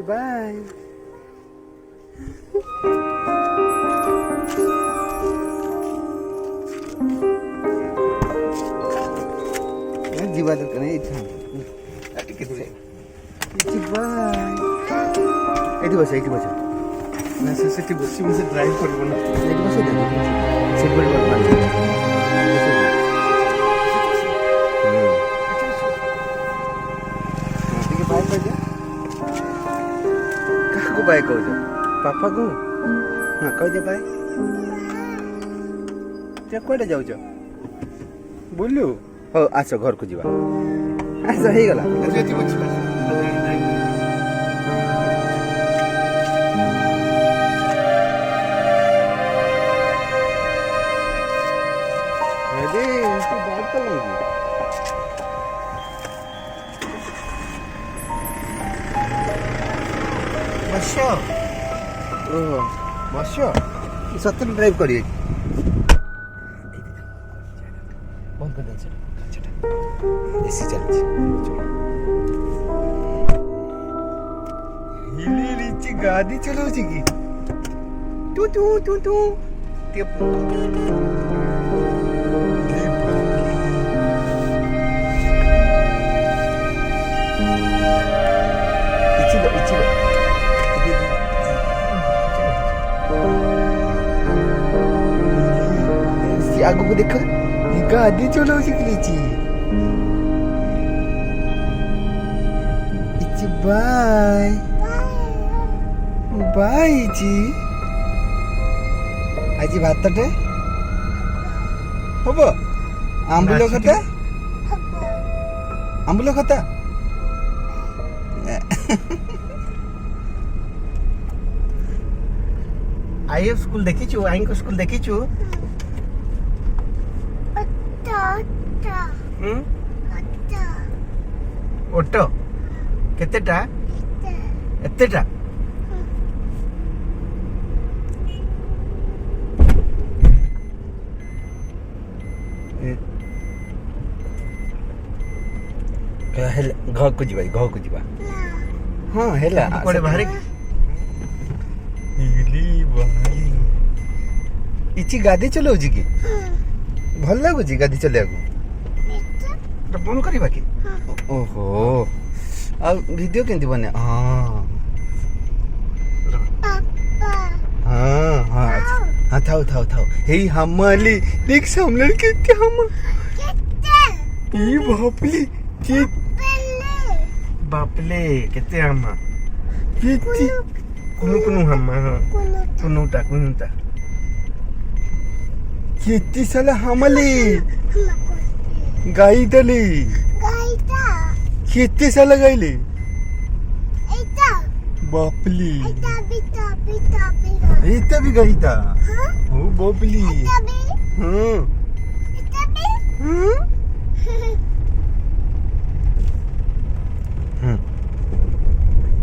Bye जीवा दरकार ଟିକେ ଦୂରେ ବାଏ ଏଠି ବସ ନା ସେଠି ବସି ବସି ଡ୍ରାଇଭ୍ କରିବ ନା ଏଠି ବସ ସିଟ୍ ବେଲ୍ଟ ବାନ୍ଧି ଟିକେ ବାଏ କହିଦିଅ କାହାକୁ ବାଏ କହୁଛ ବାପାକୁ ହଁ କହିଦିଅ ବାଏ କୁଆଡ଼େ ଯାଉଛ ବୁଲୁ ହଉ ଆସ ଘରକୁ ଯିବା ଆସ ହେଇଗଲା सत्तर ड्राइव करिए बंद कर एसी चलती गाड़ी चलो की टू टू टू टू आगू को देखा गाड़ी चलो बाय बाय जी आज भातटे हम आंबुल खटा आंबुल खटा आईएफ स्कूल देखीचु आई को स्कूल देखीचु ओटो केतेटा एतेटा घर को जीवा हाँ हेला कोड़े बाहर इची गाड़ी चलाऊ कि भल लगुच गाड़ी चलिया बंद करवा कि ओहो आ वीडियो केंती बने हाँ हाँ हाँ हाँ थाओ थाओ थाओ हे हमाली देख सामने कितने हम ये बापले के बापले कितने हम कितने कुनु हम कुनुटा कितने साला हमली गाई दली कितने साला गाईले बापली इतना भी गई था हो बापली हाँ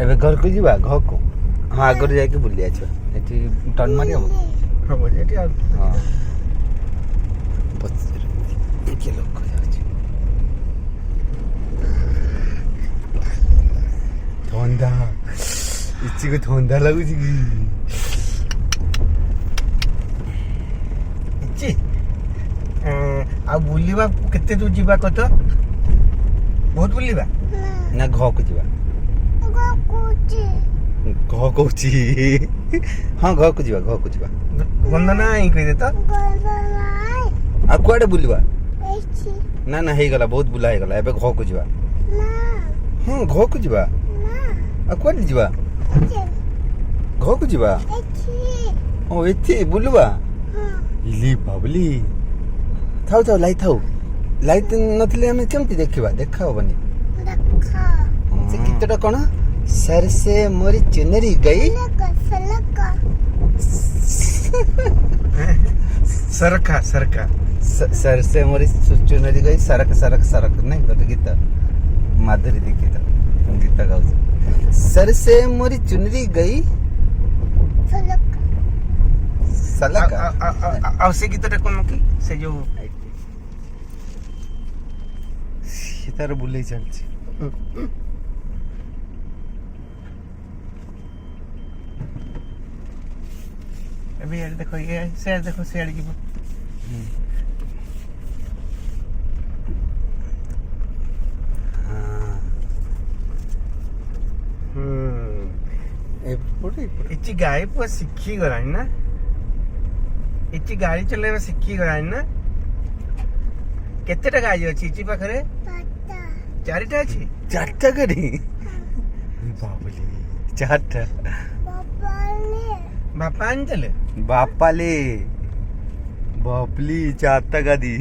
एबे घर को जीवा घर को हाँ आगर जाके बुली आछ एठी टर्न मारी हम हम एठी हां बस एक लोग को जाछ थंडा इची को थंडा लागु छी इची आ बुलीबा केते तू जीवा कत बहुत बुलीबा ना घर को जीवा घर कौची हाँ घर को जीवा वंदना ही कह देता आ कुआडे बुलवा ना ना हे गला बहुत बुला हे गला एबे घर को जीवा हाँ घर को जीवा आ कुआडे जीवा घर को जीवा ओ एथे बुलवा इली बाबली थाउ थाउ लाइट नथिले हमें केमती देखिबा देखा होबनी से गीतटा कोन सर से मोरी चुनरी गई सरका सर से मोरी चुनरी गई सरक नहीं गोटे गीत माधुरी दीक्षित गीत गाऊ सर से मोरी चुनरी गई सलका से गीतटा कोन की से जो तार बुले चलछि ଏବେ ଇଆଡ଼େ ଦେଖ ସିଆଡ଼େ ଦେଖ ସିଆଡ଼େ ଯିବ ଏପଟେ इची गाड़ी पूरा शिखी गलानी ना इची गाड़ी चलेबा शिखी गलानी ना केतेटा गाड़ी अछि इची पाखरे चारिटा अछि चारटा गाड़ी बाबली चारटा बापा आनतले बापाले बापली चारटा गाड़ी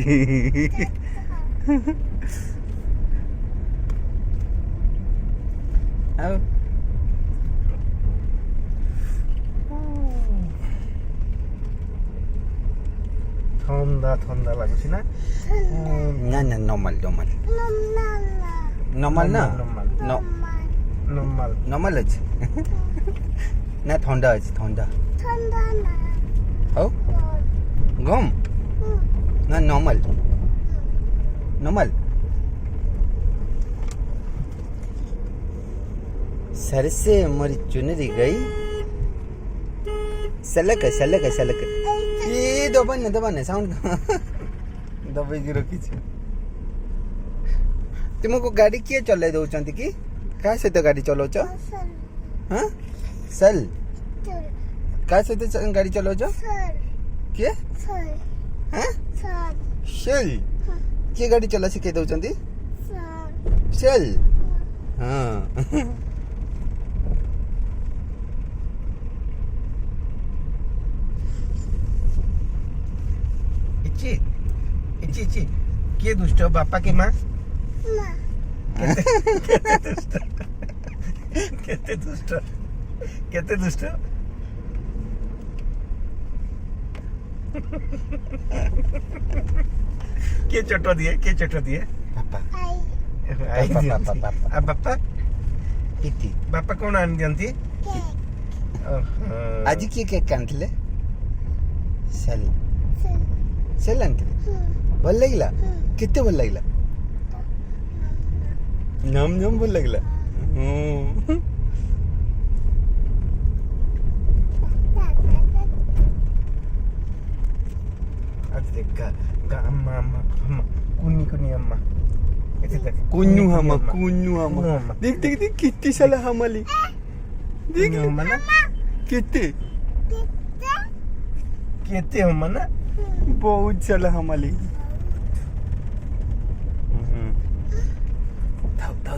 ଆଉ ଥଣ୍ଡା ଥଣ୍ଡା ଲାଗୁଛି ନା ନା ନା ନର୍ମାଲ ନର୍ମାଲ ନର୍ମାଲ ନା ନର୍ମାଲ ନର୍ମାଲ ଅଛି ନା ଥଣ୍ଡା ଅଛି ଥଣ୍ଡା ଆଉ ଗମ ନା ନର୍ମାଲ नॉर्मल सर से मोरी चुनरी गई सलक सलक सलक ये दबाने साउंड दबाई की रखी तुमको गाड़ी किए चलाई दौरान कि क्या सहित गाड़ी चलाउछ हाँ सल क्या सहित गाड़ी चलाउछ किए हाँ सेल किए गाड़ी चला शिखे दौरान सेल हाँ इची इची इची किए दुष्ट बापा की माँ केते दुष्ट के चटो दिए पापा आई पापा दियंती। पापा आ बापा इति बापा कौन आन दियंती आज किए केक कांठले सेल सेल आंटी भल लगिला केते भल लगिला नम नम भल लगिला आज देख गा अम्मा अम्मा अम्मा कुन्नी अम्मा इथे देख कुन्नू हम देख देख देख कितनी साला हमाली देख अम्मा ना कितने केते अम्मा ना बहुत साला हमाली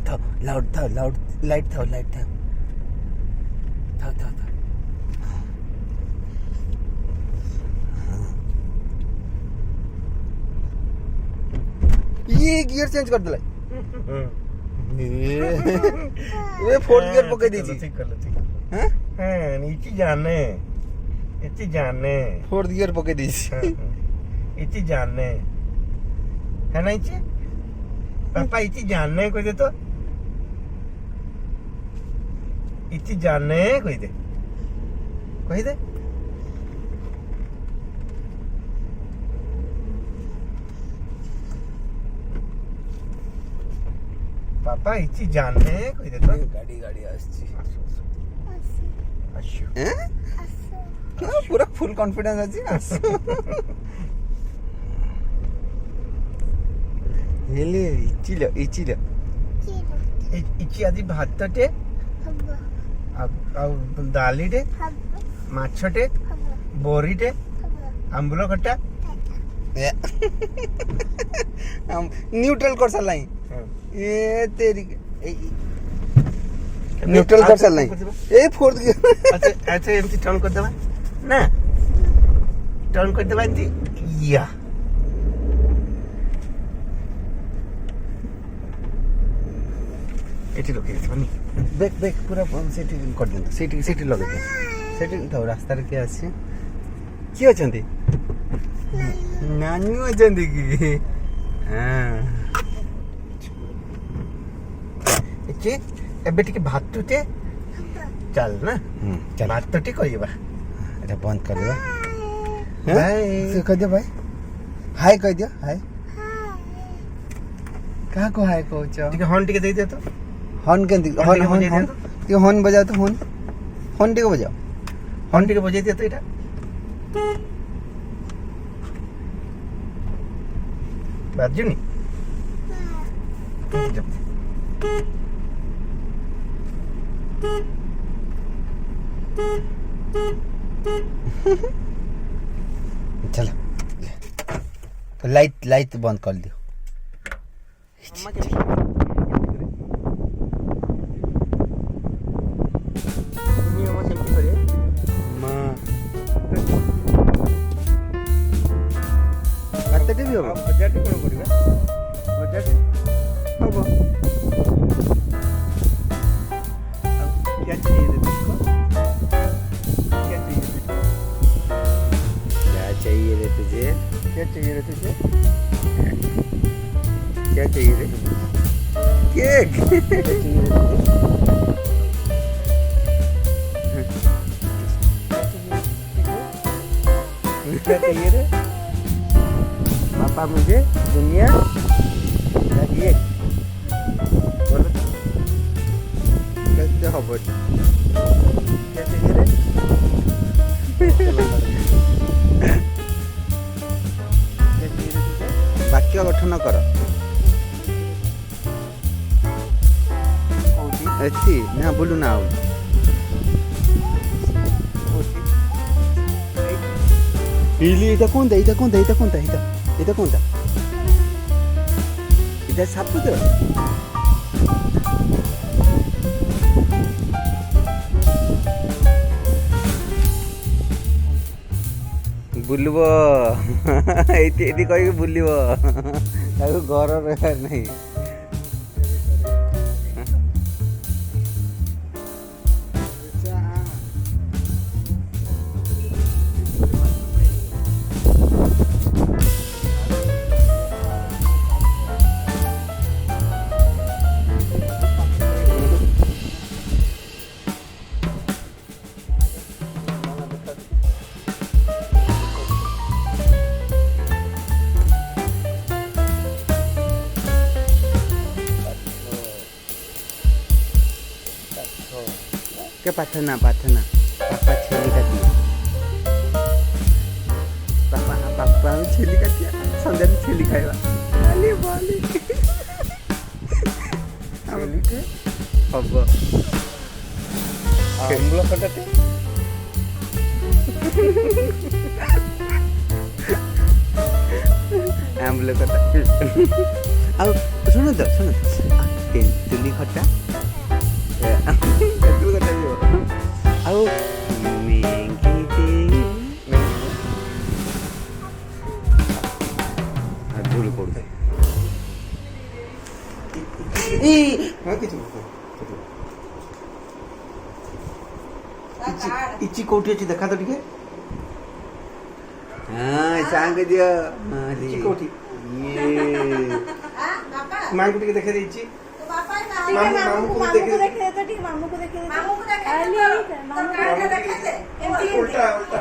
था लाउड लाइट था ये गियर चेंज कर दिला ये फोर्थ गियर पके दीजी ठीक कर हैं हां नीचे जाने फोर्थ गियर पके दीजी इची जानने है ना इची पापा इची जानने कोई दे तो इची जानने कोई दे पापा इची जानने कोई दे तो गाड़ी आसची अच्छा हैं पूरा फुल कॉन्फिडेंस अछि हेले इचिल इची आदि भातटे दालीटे माछटे बोरीटे आंबुल खट्टा न्यूट्रल कर सलाई ये तेरी न्यूट्रल कर सलाई ए फोर्थ गियर अच्छा एमती टर्न कर देबा ना टर्न कर देबा एमती या एठी लोके बनी बैक पूरा सेठी कर दियंत सेठी लगे दियंत सेठी तो रास्ता रे के आसी की अछंती नानी अछंती की हां एची एबे टिके भातटे चल ना चल भातटे कहिबा अच्छा बंद कर देबा बाय कह दियो भाई हाय कह दियो हाय कहा को हाय कहछ टिके हॉर्न टिके दे दे तो हॉर्न के हॉर्न बजाओ तो हॉर्न टिके बजाओ हॉर्न टिके बजाई दे तो एटा ବାଜୁନି चलो तो लाइट बंद कर दियो କେତେ ବି ହବ ବଜାରଟି କ'ଣ କରିବା ବଜାରଟି ହବ क्या चाहिए तुझको क्या चाहिए क्या चाहिए रे तुझे क्या चाहिए रे तुझे क्या चाहिए रे केक क्या चाहिए रे तुझे क्या चाहिए रे पापा मुझे दुनिया चाहिए बोलो କେତେ ହବ क्या चाहिए रे क्या चाहिए रे तुझे ବାକ୍ୟ ଗଠନ କର कोठी ଏଠି ନା ବୁଲୁ ନା ଆଉ कोठी ଇଲି ଏଇଟା କୋଣଟା ଏଇଟା ସାପ ତ ବୁଲିବ ଏଇଠି କହିକି ବୁଲିବ ତାକୁ ଘର ରହିବାର ନାହିଁ के पाथना पापा छेली का दिए पापा छेली का दिया संध्या छेली खाइबा अली बाली छेली के हब आम्बुला कटाते आम्बुला कटा ଆଉ ଶୁଣ ତେନ୍ତୁଲି ଖଟା ତେନ୍ତୁଲି ଖଟା ବି ଆଉ ଭୁଲ ପଡୁଛି ଇଚି କୋଉଠି ଅଛି ଦେଖା ତ ଟିକେ ହଁ ସାଙ୍ଗ ଦିଅ ଇଚି କୋଉଠି ମାଙ୍କୁ ଟିକେ ଦେଖେଇ ଦେଇଛି उल्टा उल्टा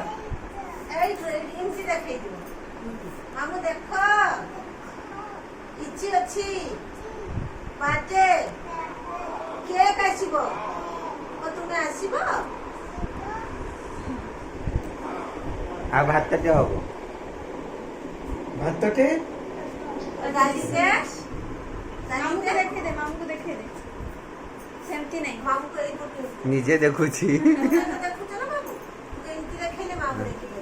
मामू देखो इची अछि बाटे केक आसीबो ओ तुमे आसीबो आ भातटे हबो भातटे दादी से मामू को देखे दे सेमती नहीं मामू को एक फोटो निजे देखुछि देखु चलो मामू के इनकी देखेले मामू देखिले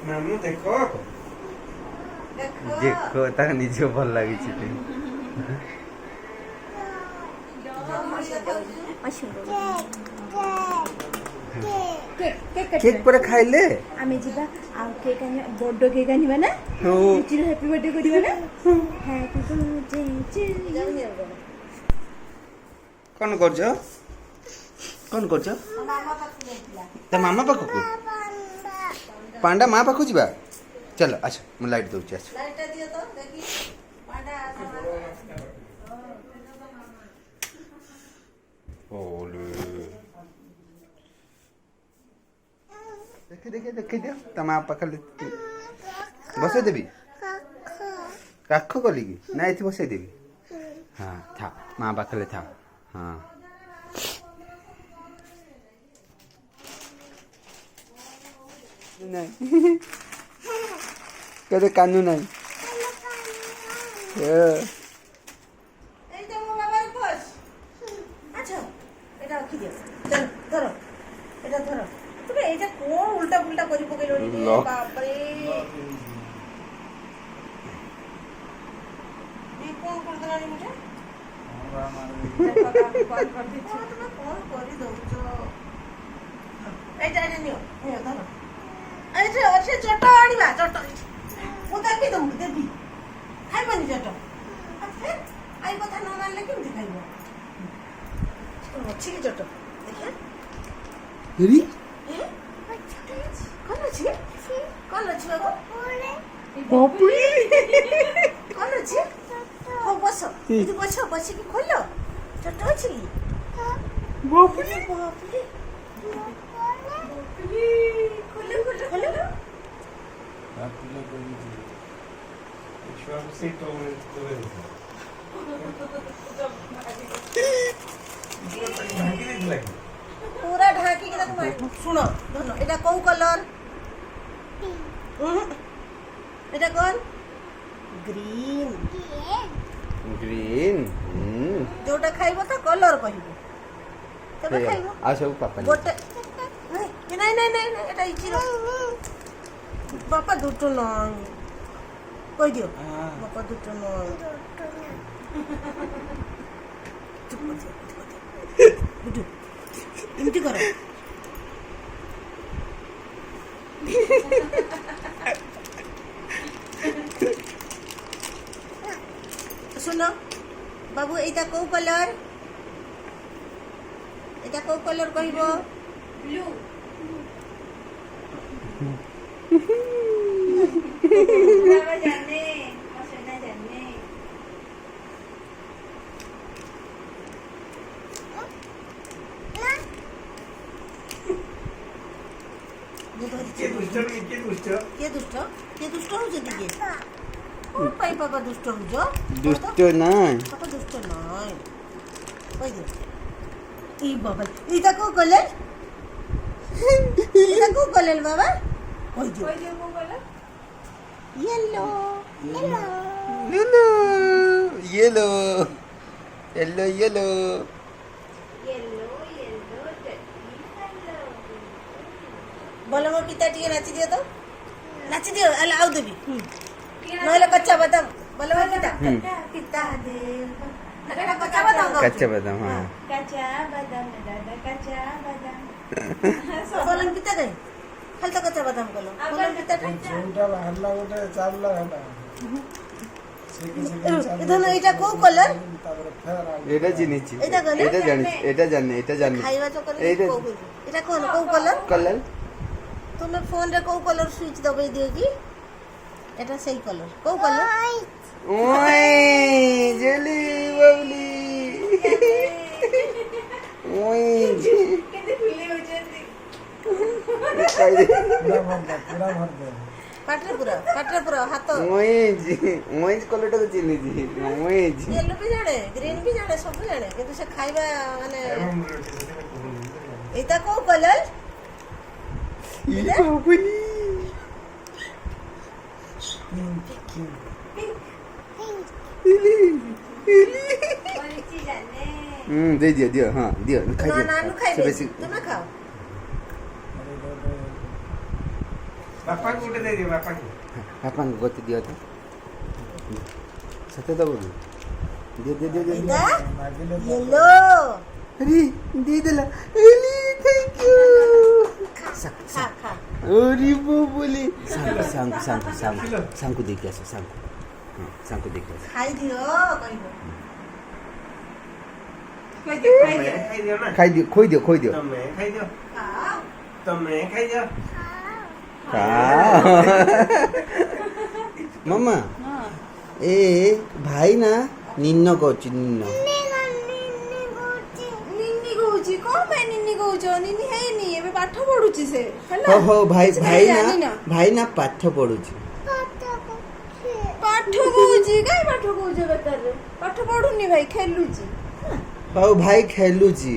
मामू देखो देखो देखो ताक निजे भल लागि छि केक पर खाइले आमे जिबा आ केक आनी बड्डो केक आनीबा ना हो चिर हैप्पी बर्थडे करिबा ना हैप्पी बर्थडे टू यू कौन करछ मामा पाखु देखला ता मामा पाखु पांडा माँ पाखु जीवा चलो अच्छा मैं लाइट दउछि अच्छा लाइट दियो तो देखी पांडा ओले देखे दियो ता माँ पाखले बसे देबी काख कली की ना इथि बसे देबी हाँ था माँ पाखले था हाँ नहीं कहते कानू नहीं এইটা মো বাবার বস আচ্ছা এটা রাখি দিও চল ধরো এটা ধরো তুমি এইটা কোন উল্টা পুল্টা করি পকেইলো রে লক। বাপ রে এই কোন কোন দিলানি মুটা কল কর দিচ্ছি তুমি কোন করি দউছ এইটা এটা নিও এই ধরো এইটা আছে চট আনিবা চট মু দেবি তুমি দেবি খাইবনি চট আচ্ছা আই কথা না আনলে কেমতি খাইব ଅଛି କି ଚଟ ଦେଖିଆ କଣ ଅଛି କଣ ଅଛି ବାବୁ କଣ ଅଛି ହଉ ବସ ଏଠି ବସ ବସିକି ଖୋଲ ଚଟ ଅଛି କି ବାପୁଲି ବାପୁଲି ଖୋଲ ଖୋଲ ଖୋଲ ଛୁଆକୁ ସେଇ ଟୋରେ ଭାଙ୍ଗି ଦେଇଥିଲା କି? पूरा ढाकी के तुम सुनो दोनों এটা কোন কলর এটা কোন গ্রিন ग्रीन जोटा खाइबो तो कलर कहिबो तबे खाइबो आ सब पापा गोटे नहीं नहीं नहीं नहीं এটা ইচিরো বাবা দুটো নয় কই দিও বাবা দুটো নয় চুপ করে দুটো এমটি করো শুনো বাবু এইটা কোন কালার এটা কোন কালার কইব ব্লু বাবা জানে অসনা জানে କିଏ ଦୁଷ୍ଟ କିଏ ଦୁଷ୍ଟ କିଏ ଦୁଷ୍ଟ ହଉଛନ୍ତି କିଏ কোন পাই বাবা দুষ্ট হউছ दुष्ट ना বাবা দুষ্ট নয় কই দিও এই বাবা এইটা কো কলর এটা কো কলর বাবা কই দিও কো কলর yellow yellow yellow yellow yellow yellow yellow yellow बोलो मो पिता टिके नाची दियो तो नाची दियो अल आउ देबी नहले कच्चा बादाम बोलो मो पिता पिता दे अरे कच्चा बादाम कच्चा बादाम हाँ कच्चा बादाम दादा कच्चा बादाम बोलो पिता दे खाली तो कच्चा बादाम बोलो बोलो पिता दे ଯୋଉଟା ବାହାରିଲା ଗୋଟେ ଚାଲିଲା ହେଲା इधर एटा को कलर ତାପରେ ଫେର ଆଉ এটা চিনিছি এটা গলে? এটা জানি এটা জানি এটা জানি खाइबा चक्कर এইটা एटा कोन को कलर कलर तुमे फोन रे को कलर स्विच दबाई दियो की एटा सही कलर को कलर ओए जेली बबली ओए केते फुले हो जंदी ପୁରା ଭର ଦେ पाटरे पूरा हाथ ओए ओए कलर टा चिनिছি ओए येलो भी जाने ग्रीन भी जाने सब जाने किंतु से खाइबा माने एटा को कलर ये बबली दे दियो दियो हाँ दियो खाई ना दियो नानू से खाइबे बेसी तुमे खाओ ବାପାଙ୍କୁ ଗୋଟେ ଦେଇଦିଅ ବାପାଙ୍କୁ पापा को गति दियो तो सत्य दबो दियो दियो दियो दियो एटा ମାଗିଲେ येलो अरे दे देला अरे थैंक यू खा खा अरे बबली सांग को देख के सांग को देख के खाई दियो कहिबो ତମେ ଖାଇଦିଅ ନା खाई दियो खोई दियो ତମେ ଖାଇଦିଅ खाओ ତମେ ଖାଇଦିଅ मामा ए भाई ना निन्न कहछि निन्न निन्नी कहूची कौन पे निन्नी कहूच निन्नी है नी एबे पाठ पढुची से हला हो हो भाई से भाई जानी ना भाई ना पाठ पढुछि पाठ कहूची काई पाठ कहूच बेकार पाठ पढुनी भाई खेलुची हो भाई खेलुछि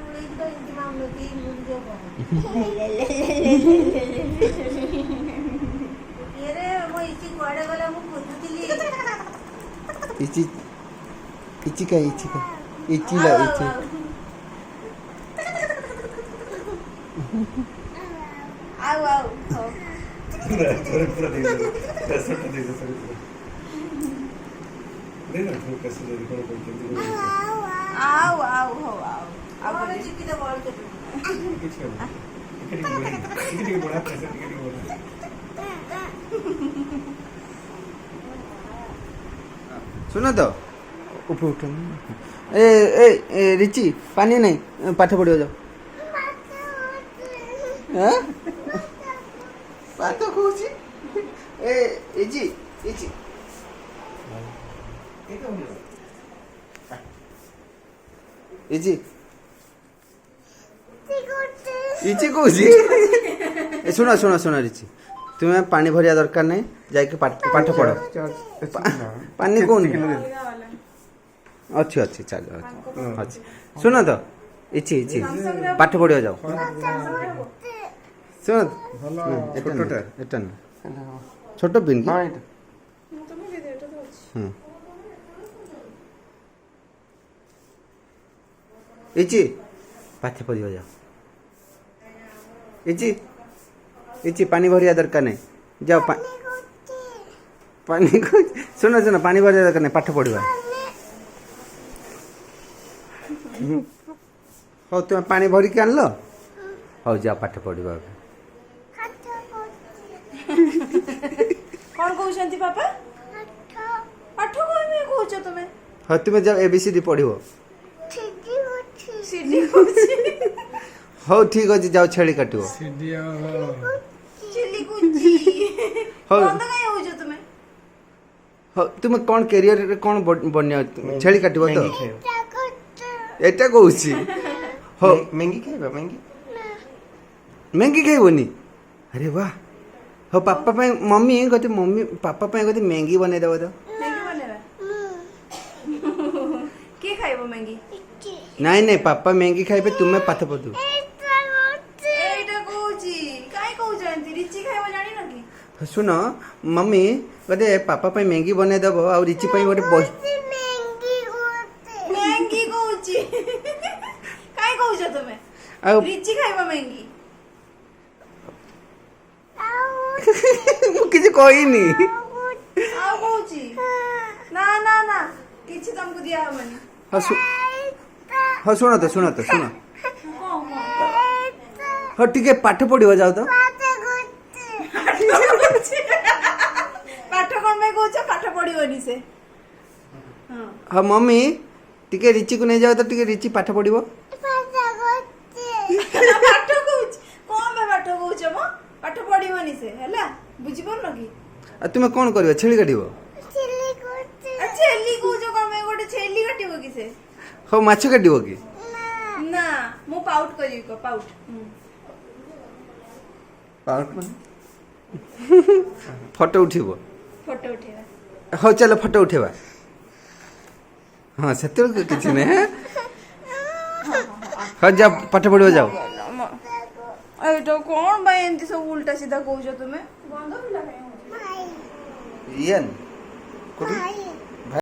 उड़ेई तो इंती मामलो की ଏରେ ମୋ ଇଚି କୁଆଡେ ଗଲା ମୁଁ ଖୋଜୁଥିଲି। ଇଚି ଇଚିକା ଇଚିକା ଇଚିଲା ଇଚି ଆଉ ଆଉ ହଉ। पूरा पूरा दे दो कैसे दे दो सर दे ना थोड़ा कैसे दे दो ଆଉ ଆଉ ହଉ ଆଉ ଆଉ ଗୋଟେ ଚିପି ଦବ ଆଉ କେତେ कुछ नहीं ଟିକେ ବड़ा पैसे ଟିକେ ବड़ा सुन तो उठ उठ ए ए ए रिची पानी नहीं पाठ पढ़ियो जाओ हैं पाठ कहूची a easy easy easy easy कहूची ए सुना सुना सुना रिची तुम्हें पानी भरिया दरकार नहीं जाके पाठ पढ़ पानी कौन अच्छी अच्छी चल अच्छी सुन तो इच्छी इच्छी पाठ पढ़िया जाओ सुन छोटटा एटा ना छोट पिन की इच्छी पाठ पढ़िया जाओ इच्छी इच्छी पानी भरिया दरकार नहीं जाओ पानी को सुन सुन पानी भरिया दरकार नहीं पाठ पढ़िया हो तुम पानी भरिक आनल हो जा पाठ पढ़ा कौन कहउछंती पापा पाठ कोमे कहउछ तुमे हो तुम जाओ एबीसीडी पढ़ो सीडी कहउछ हो ठीक अच्छे जाओ छेली काटो चिल्ली कुची हो बंद काई होउछ तुमे हो तुम कौन कैरियर रे कौन बनिया छेली काटो तो एटा कहूची हो महंगी खाइबा महंगी मैंगी खाइबनी अरे वाह हो पापा पे मम्मी गति मम्मी पापा पे गति मैंगी बने देबो तो मैगी बनेबा के खाइबो मैगी नहीं नहीं पापा मैंगी खाइबे तुम्हें पाठ पढ़ू एटा कहउची काई कहउछंती रिची खाइबो जानि न की सुन मम्मी गते पापा पे मैंगी बने देबो और रिची पे गोटे बही मैगी कहउची काई कहउछ तुमे आ रिची खाइबो मैगी मु किछि कहिनी आ कहउची ना ना ना किछि तुमको दिया हमनी हो सुन तो सुन हो टिके पाठ पढ़ियो जाओ तो पाठ कोन में कहउछ पाठ पढ़िबोनी से हां हाँ मम्मी टिके रिची को नहीं जाओ तो टिके रिची पाठ पढ़िबो पाठ कहउछ कोन में पाठ कहउछ मो पाठ पढ़िबोनी से हला बुझि परनो की आ तुम कौन करियो छेली काटिबो छेली कहउछ कोन में गोटे छेली काटिबो की से हो माछ काटिबो की ना मो पाउट करी को पाउट पाउट में फोटो उठिबो फोटो उठेबा हो चलो फोटो उठेबा हाँ सेते किछि नहीं हो जा पाठ पढ़ियो जाओ एटा कोन भाई एंती सब उल्टा सीधा कहउछ तुमे गंध पिला काई इयन कोठी